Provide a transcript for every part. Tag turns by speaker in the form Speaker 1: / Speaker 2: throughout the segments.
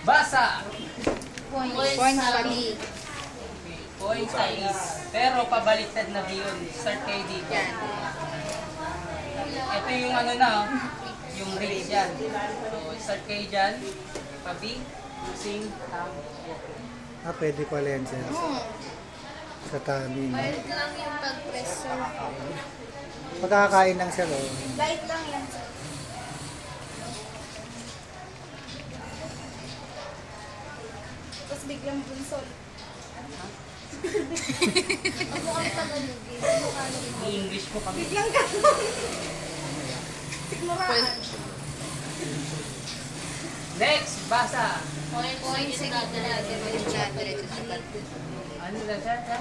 Speaker 1: Basa!
Speaker 2: Point study.
Speaker 1: Point sa is. Pero pabaliktad na yun. Start kayo dito.
Speaker 2: Yan.
Speaker 1: Ito yung ano na, yung race yan. So, start kayo dyan. Pabi, using,
Speaker 3: Pwede pala yan sir. Sa tummy. No?
Speaker 2: Light lang yung pag-press, sir.
Speaker 3: Pagkakain lang sir. Oh.
Speaker 2: Light lang yan, sir. Tapos biglang bunsol. Ang mukhang Tagalog eh.
Speaker 1: i-English ko kami.
Speaker 2: Biglang gano'n. Sigmuraan.
Speaker 1: Next, basa.
Speaker 2: Point sa gitna, diretso sa
Speaker 1: Ano na siya?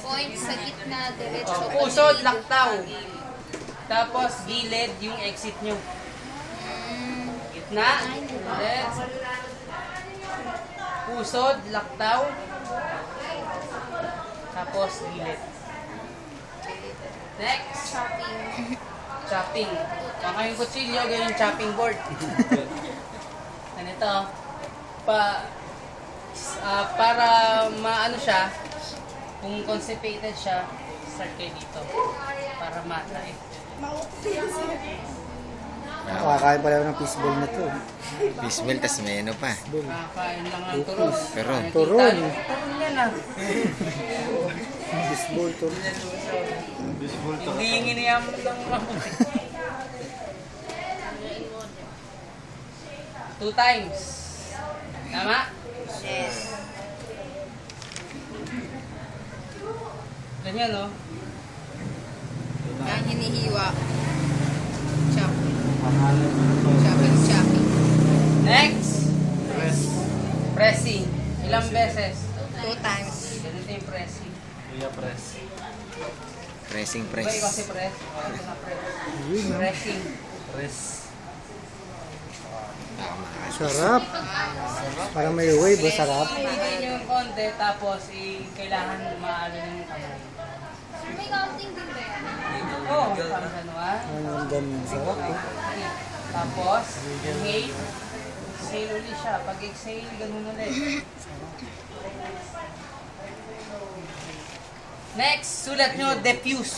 Speaker 2: Point sa gitna, diretso.
Speaker 1: Pusod, laktaw. Tapos, gilid yung exit nyo. Gitna. Then, pusod, laktaw. Tapos, gilid. Next.
Speaker 2: Shopping.
Speaker 1: Chopping. Kung kayong kutsilyo, ganyan chopping board. Ganito. Para maano siya, kung constipated siya, start kayo dito. Para matay.
Speaker 3: Nakakain pala ng fishball na to.
Speaker 4: Fishball, tas may ano pa.
Speaker 1: Kakain lang ng turon.
Speaker 4: Turon.
Speaker 3: Turon.
Speaker 1: Turon yan ah.
Speaker 3: Fishball to.
Speaker 1: Hindi yung iniyam ng mabuti. 2 times. Tama?
Speaker 2: Yes.
Speaker 1: Ganyan no?
Speaker 2: Yan, hinihiwa. Chopping. Chopping.
Speaker 1: Next. Pressing. Ilang beses?
Speaker 2: 2 times.
Speaker 1: Ganito yung pressing.
Speaker 4: Pressing
Speaker 1: Iba kasi
Speaker 4: press.
Speaker 1: press. Ito na press.
Speaker 3: Yun, no?
Speaker 1: Pressing.
Speaker 4: Baka makakas.
Speaker 3: Sarap. Parang may wave. Sarap.
Speaker 1: Hindi nyo yung konti, tapos kailangan maalo yung kamay.
Speaker 2: May counting din ba yan?
Speaker 1: Oo, parang gano'n.
Speaker 3: Ang ganda. Sarap. Eh.
Speaker 1: Tapos, inhale. Exhale ulit siya. Pag exhale, ganun ulit. Next, sulat nyo, diffuse.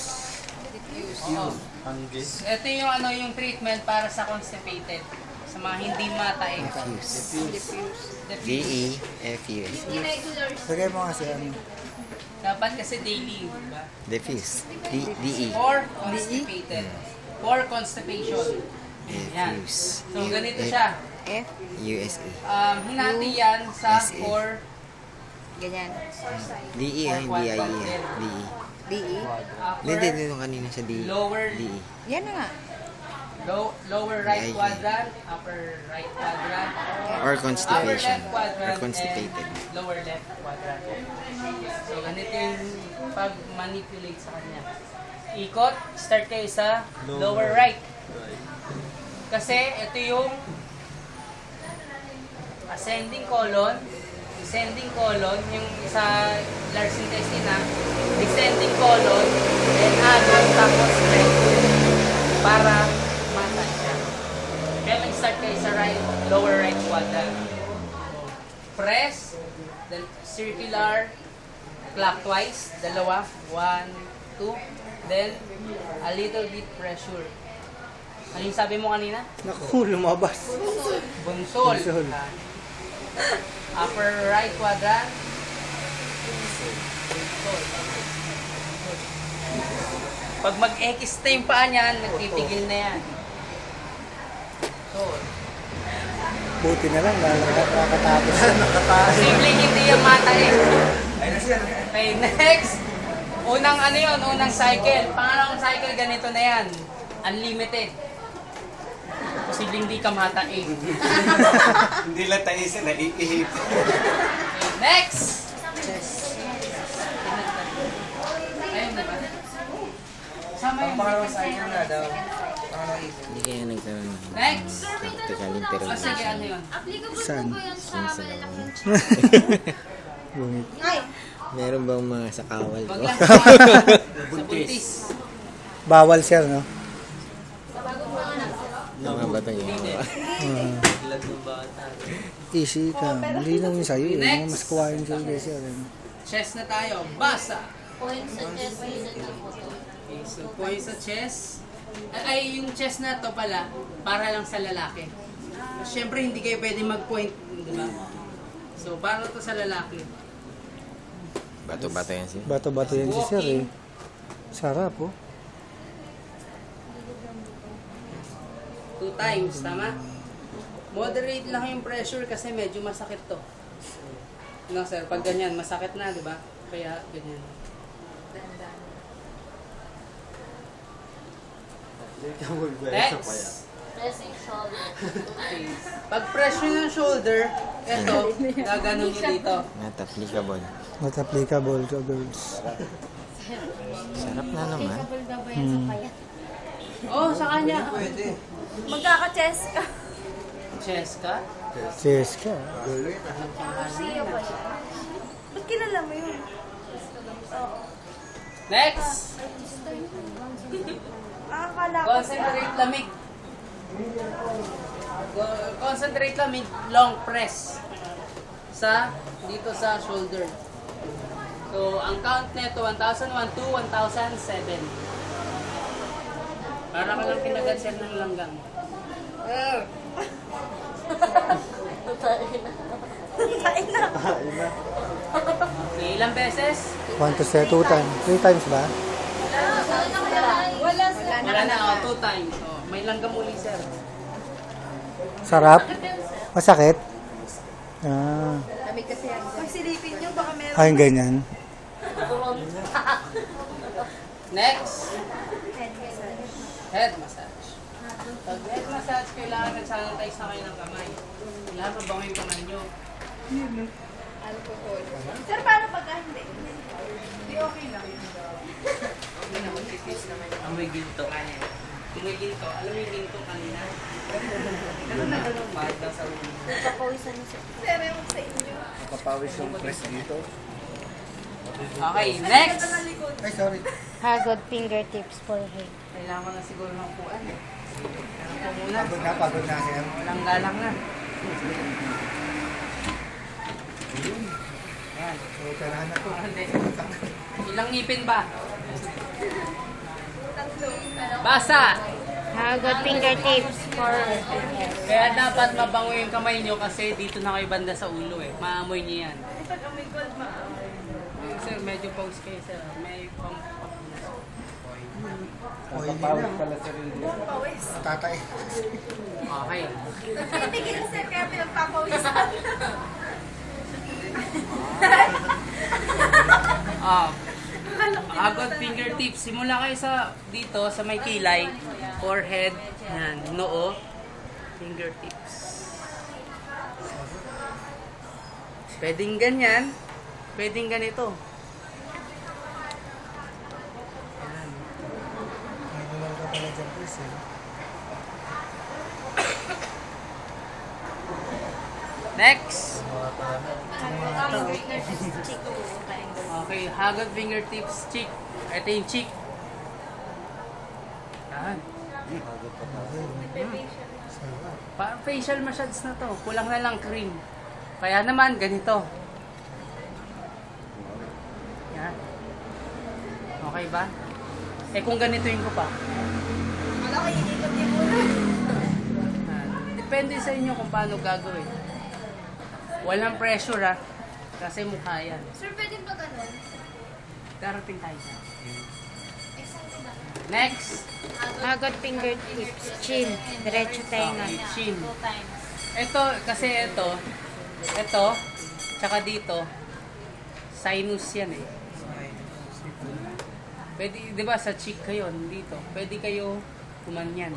Speaker 1: Oo. Ito yung ano yung treatment para sa constipated. Sa mga hindi matae.
Speaker 4: Diffuse.
Speaker 1: Diffuse.
Speaker 4: D-E-F-U-S.
Speaker 2: Irregular.
Speaker 3: Lagay mo kasi ano.
Speaker 1: Dapat kasi daily, di ba?
Speaker 4: Diffuse. D-E.
Speaker 1: For constipated. For constipation. Yan.
Speaker 4: Diffuse.
Speaker 1: So, ganito siya.
Speaker 2: F.
Speaker 4: U-S-A.
Speaker 1: Hinati yan sa
Speaker 4: S-A.
Speaker 1: for
Speaker 2: Ganyan.
Speaker 4: D-E ay D-I-E. D-E.
Speaker 2: D-E.
Speaker 4: Hindi, dito kanina sa D.
Speaker 1: Lower.
Speaker 4: D-E.
Speaker 2: Yan na nga.
Speaker 1: Lower right
Speaker 4: Yeah,
Speaker 1: quadrant, upper right quadrant,
Speaker 4: Or
Speaker 1: upper
Speaker 4: constipation.
Speaker 1: left quadrant,
Speaker 4: Or constipated.
Speaker 1: and lower left quadrant. So, ganito yung pag-manipulate sa kanya. Ikot, start kayo sa lower right. Kasi ito yung ascending colon, descending colon, yung sa large intestine na, descending colon, then anus, tapos rectum, para matay siya. Kaya mag-start kayo sa lower right quadrant. Press, then circular, clockwise, dalawa, 1, 2, then a little bit pressure. Ano yung sabi mo kanina?
Speaker 3: Naku, lumabas.
Speaker 1: Bunsol.
Speaker 3: Bunsol.
Speaker 1: Upper right quadrant. Bunsol. Pag mag-X na yung paa niyan, nagpipigil na yan. Bunsol.
Speaker 3: Buti na lang. Nakakatapos na.
Speaker 1: Posibleng hindi yung mata eh. Okay, next. Unang ano yun, unang cycle. Pangalawang cycle, ganito na yan. Unlimited. Posibleng hindi ka mata eh.
Speaker 5: Hindi lang tayo isa, naiihip.
Speaker 1: Okay, next! Ayun, diba? Sama yung
Speaker 5: Pangalawang cycle na daw.
Speaker 4: Hindi kaya nagkaroon ng
Speaker 1: next!
Speaker 4: practical
Speaker 1: O
Speaker 4: intervention.
Speaker 1: sige, ano yun?
Speaker 3: Saan?
Speaker 4: Yung sa lawang.
Speaker 3: Bungit.
Speaker 4: Meron bang mga sakawal
Speaker 1: Wag
Speaker 4: ko?
Speaker 1: lang sa buntis.
Speaker 3: Bawal sir, no?
Speaker 4: Mga bato niya.
Speaker 1: Ilag ng bata.
Speaker 3: Easy ka. Hindi naman sa'yo eh.
Speaker 1: Next.
Speaker 3: Mas kuwain sa'yo kasi.
Speaker 1: Chess na tayo. Basa!
Speaker 2: Points sa chest, reason ng photo.
Speaker 1: Okay, so points sa chess. Ay, yung chess na to pala, para lang sa lalaki. Siyempre, hindi kayo pwede mag-point, di ba? So, para to sa lalaki.
Speaker 4: Bato-bato yan siya.
Speaker 3: Bato-bato yan si sir eh. Sarap oh.
Speaker 1: 2 times, tama? Moderate lang yung pressure kasi medyo masakit to. No, sir, pag ganyan, masakit na, di ba? Kaya, ganyan. Next!
Speaker 2: Pressing shoulder.
Speaker 1: Okay. Pag pressure ng shoulder, eto, gaganon nyo dito.
Speaker 4: Not applicable.
Speaker 3: Not applicable to girls.
Speaker 4: Sarap na naman.
Speaker 2: daw ba yan sa payat?
Speaker 1: Oh, sa kanya.
Speaker 2: Magkaka-chest ka.
Speaker 1: Chess ka?
Speaker 3: Cheers ka.
Speaker 2: Siya ba yan? Ba't kilala mo yun?
Speaker 1: Next!
Speaker 2: Akala ko
Speaker 1: Concentrate lamig. Concentrate lamig, long press. Dito sa shoulder. So, ang count nito, 1,001, 2, 1,007. Para ka lang kinagatser ng langgang. Okay, ilang beses?
Speaker 3: 1 to 2 times. 3 times ba?
Speaker 1: Wala na, 2 times. Oh, may langgam uli, sir.
Speaker 3: Sarap? Masakit? Ah.
Speaker 2: Pag silipin nyo, baka meron.
Speaker 3: Ay, ganyan.
Speaker 1: Next. Head massage. Pag head massage, kailangan nag-sanitize na kayo ng kamay. Kailangan mabango yung kamay nyo.
Speaker 2: Alcohol. Sir, paano pagka hindi? Hindi okay lang.
Speaker 1: Okay na, magtipis naman. Amoy ginto. Amoy ginto. Alam mo yung ginto kanina? Ganun na ganun ba? Sa ulo.
Speaker 2: Papawisan niyo sir. Sir, yung sa inyo.
Speaker 5: Papawis yung press dito.
Speaker 1: Okay, next!
Speaker 3: Ay, sorry.
Speaker 2: Hagod fingertips for head.
Speaker 1: Kailangan ko na siguro ng upuan. Ganun po muna.
Speaker 3: Pagod na sir.
Speaker 1: Walang galang na. Yan.
Speaker 3: Tarahan na to.
Speaker 1: Hindi. Ilang ngipin ba? Basa!
Speaker 2: Hagod fingertips for head.
Speaker 1: Kaya dapat mabango yung kamay nyo kasi dito na kayo banda sa ulo eh. Maamoy nyo yan. Sir, medyo pause kayo sir. May pampapunas.
Speaker 5: Papawis pala sa rin dito.
Speaker 3: Tatay.
Speaker 1: Okay.
Speaker 2: Tigil sir, kaya pinagpapawisan.
Speaker 1: Agad fingertips. Simula kayo sa dito sa may kilay, forehead, yan, noo, fingertips. Pwedeng ganyan, pwedeng ganito. Yan.
Speaker 3: Nagulang ka pala dyan, please eh.
Speaker 1: Next. Okay, hagod fingertips, cheek. Ito yung cheek. Yan. Parang facial massage na to. Kulang na lang cream. Kaya naman, ganito. Yan. Okay ba? Eh kung ganito yung ko pa.
Speaker 2: Wala ko, inikot niyo muna.
Speaker 1: Depende sa inyo kung paano gagawin. Walang pressure ha. Kasi mukha yan.
Speaker 2: Sir, pwede ba ganun?
Speaker 1: Darating tayo dyan. Next.
Speaker 2: Hagod fingertips, chin, diretso tenga.
Speaker 1: Okay, chin. Ito, kasi ito, tsaka dito, sinus yan eh. Pwede, di ba sa cheek kayo, dito. Pwede kayo kumanyan.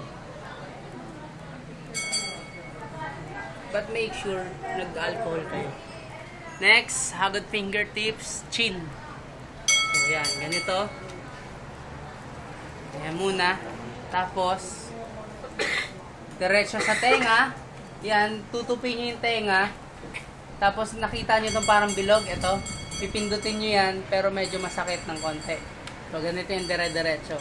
Speaker 1: But make sure nag-alcohol kayo. Next, hagod fingertips, chin. So yan, ganito. Ayan muna. Tapos, diretso sa tenga. Yan, tutupin nyo yung tenga. Tapos nakita nyo itong parang bilog. Ito, pipindutin nyo yan, pero medyo masakit ng konti. So, ganito yung dire-diretso.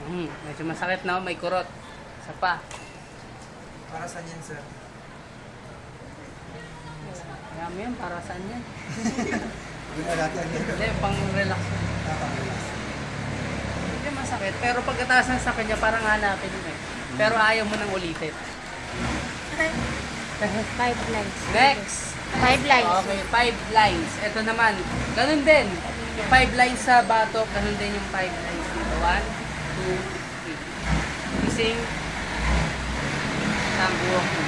Speaker 1: Medyo masakit na, may kurot. Isa pa.
Speaker 3: Para saan yan, sir?
Speaker 1: Kaya mo yan, para saan yan?
Speaker 3: Hindi na natin yan.
Speaker 1: Hindi, pang-relax. Medyo masakit, pero pagkataas ng sakit niya, parang hanapin mo eh. Pero ayaw mo nang ulitin.
Speaker 2: 5 lines.
Speaker 1: Next!
Speaker 2: 5 lines.
Speaker 1: Okay, 5 lines. Ito naman, ganun din. Yung 5 lines sa batok, ganun din yung 5 lines dito. 1, 2, 3. Gising. Ang buhok mo.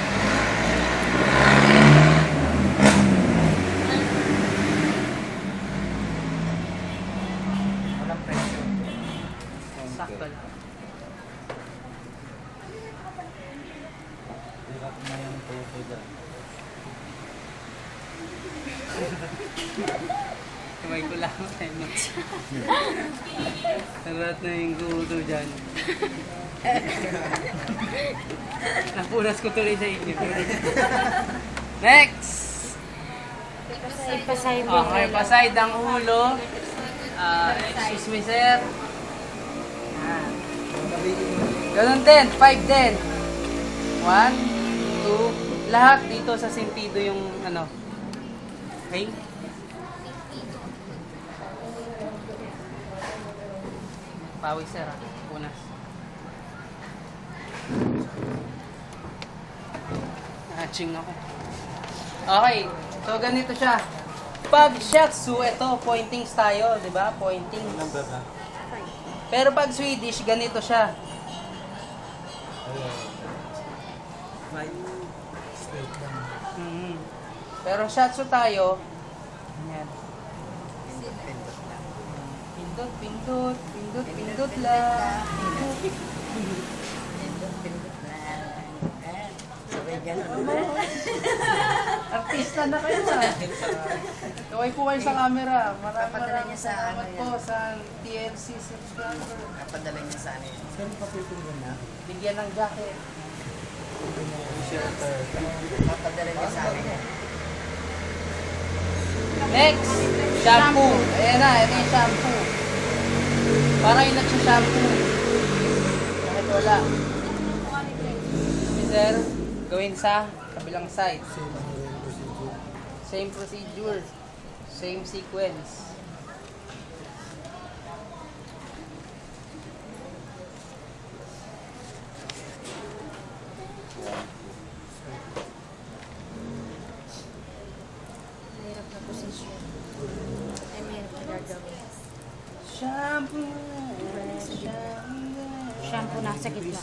Speaker 5: Walang pressure.
Speaker 1: Sakto lang.
Speaker 5: Hirap na yung tuto dyan.
Speaker 1: Kamay ko lang. Narat na yung guto dyan. Napunas ko tuloy sa inyo. Next!
Speaker 2: Ipasay mo.
Speaker 1: Okay, paside ang ulo. Excuse me, sir. Yan. Ganun din, 5 din. 1, 2, lahat dito sa sentido yung ano. Okay? Pawis, sir. Punas. Hatching ako. Okay, so ganito siya. Pag Shatsu, ito, pointings tayo, di ba? Pointing. Pero pag Swedish, ganito siya.
Speaker 3: Straight lang.
Speaker 1: Mhm. Pero Shatsu tayo, yan. Pindot, pindot, pindot, pindot lang. Artista na kayo na. Kaway po kayo sa camera.
Speaker 6: Papadala niya sa
Speaker 1: salamat
Speaker 6: ano
Speaker 1: po sa TLC subscriber.
Speaker 6: Napadala niya sa ano yun.
Speaker 3: Sir, papipingan na.
Speaker 1: Bigyan ng jacket.
Speaker 6: Napadala niya sa akin.
Speaker 1: Next, shampoo. Ayan na, ito yung shampoo. Para inat sa shampoo. Bakit wala? Sir, gawin sa kabilang side.
Speaker 3: Same ang procedure.
Speaker 1: Same procedure. Same sequence.
Speaker 2: Mahirap na position. Ay, mahirap na gagawin.
Speaker 1: Shampoo.
Speaker 2: Shampoo nasa gitna.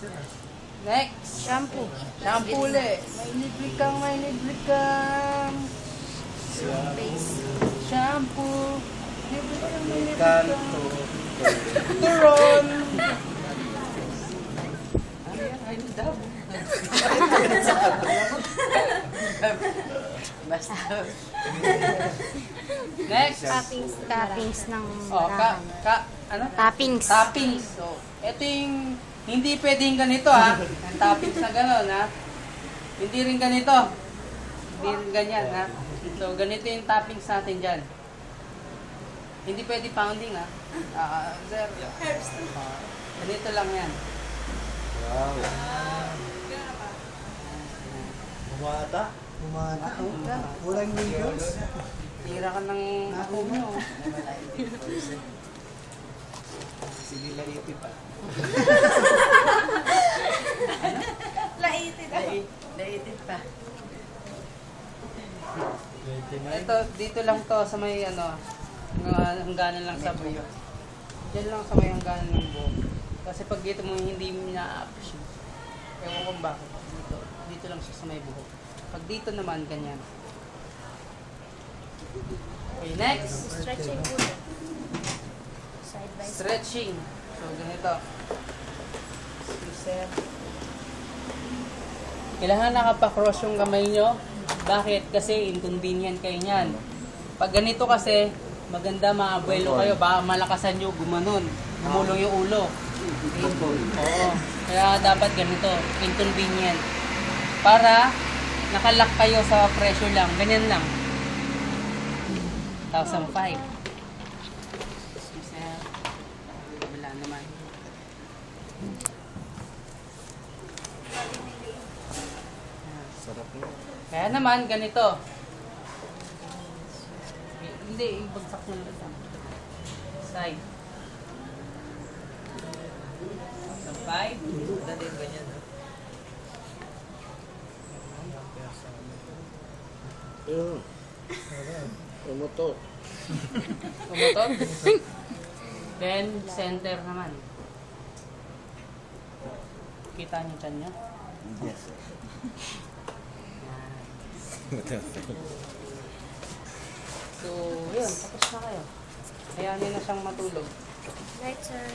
Speaker 1: Next.
Speaker 2: Shampoo.
Speaker 1: Shampoo ulit. May libre kang, may libre kang.
Speaker 2: Base.
Speaker 1: Shampoo. Libre kang, may libre
Speaker 5: Kanto.
Speaker 1: kang. Turon. Ay, dab.
Speaker 6: Basta.
Speaker 1: Next.
Speaker 2: Toppings ng
Speaker 1: Oh, ano?
Speaker 2: Toppings.
Speaker 1: Toppings. So, ito yung, hindi pwedeng ganito ha. Ang toppings na gano'n ha. Hindi rin ganito. Hindi rin ganyan ha. So, ganito yung toppings natin dyan. Hindi pwede pounding ha. Sir. Ganito lang yan.
Speaker 5: Wow. Bumata.
Speaker 3: Umana. Walang needles.
Speaker 1: Tira ka ng ako mo.
Speaker 5: Sige, laitin pa.
Speaker 6: Laitin pa.
Speaker 1: Ito, dito lang to sa may ano, hangganan lang sa buhok. Diyan lang sa may hangganan ng buhok. Kasi pag dito mo hindi mo na-appreciate. Ewan kung bakit. Dito lang siya sa may buhok. Pag dito naman, ganyan. Okay, next.
Speaker 2: Stretching ulo. Side by side.
Speaker 1: Stretching. So, ganito. Sir. Kailangan nakapakross yung kamay nyo. Bakit? Kasi inconvenient kayo niyan. Pag ganito kasi, maganda mga abuelo kayo. Baka malakasan nyo, gumanon. Gumulong yung ulo. Oo. Kaya dapat ganito. Inconvenient. Para nakalock kayo sa pressure lang. Ganyan lang. 1,005. Wala naman.
Speaker 4: Sarap yun.
Speaker 1: Kaya naman, ganito. Hindi, ibagsak mo lang ito. Side. Sampay.
Speaker 6: Dali ba niya, no?
Speaker 4: Yun. Umutot.
Speaker 1: Umutot. Then, center naman. Kita niyo dyan niya?
Speaker 5: Yes.
Speaker 1: So, yun. Tapos na kayo. Hayaan niyo na siyang matulog.
Speaker 2: Right, sir.